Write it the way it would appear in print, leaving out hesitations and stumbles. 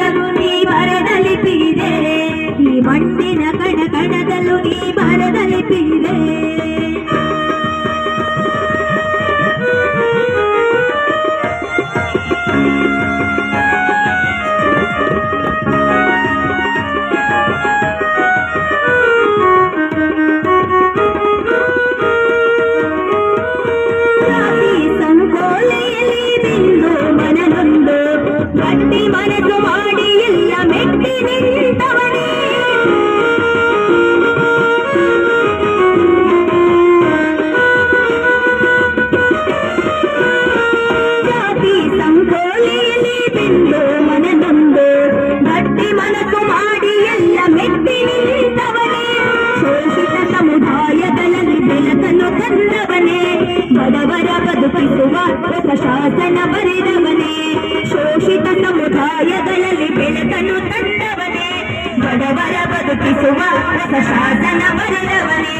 ಕಣದಲ್ಲೂ ನೀ ಬರೆದ ಲಿಪಿಯಿದೆ, ಈ ಮಣ್ಣಿನ ಕಣ ಕಣದಲ್ಲೂ ನೀ ಬರೆದ ಲಿಪಿಯಿದೆ. ಮನಸ್ಸು ಮಾಡಿ ಎಲ್ಲ ಮೆಟ್ಟಿ ನಿಂತವನೇ, ಜಾತಿ ಸಂಕೋಲೆಯಲ್ಲಿ ಬಿಂದು ಮನನೊಂದು ಗಟ್ಟಿ ಮನಸ್ಸು ಮಾಡಿ ಎಲ್ಲ ಮೆಟ್ಟಿ ನಿಂತವನೇ, ಶೋಷಿತ ಸಮುದಾಯಗಳಲ್ಲಿ ಬೆಳಕನ್ನು ತಂದವನೇ, ಬಡವರ ಬದುಕಿಸುವ ಹೊಸ ಶಾಸನ ಬರೆದವನೇ, ಶೋಷಿತ ಸಮುದಾಯಗಳಲ್ಲಿ ಬೆಳಕನ್ನು ತಂದವನೇ, ಬಡವರ ಬದುಕಿಸುವ ಹೊಸ ಶಾಸನ ಬರೆದವನೇ.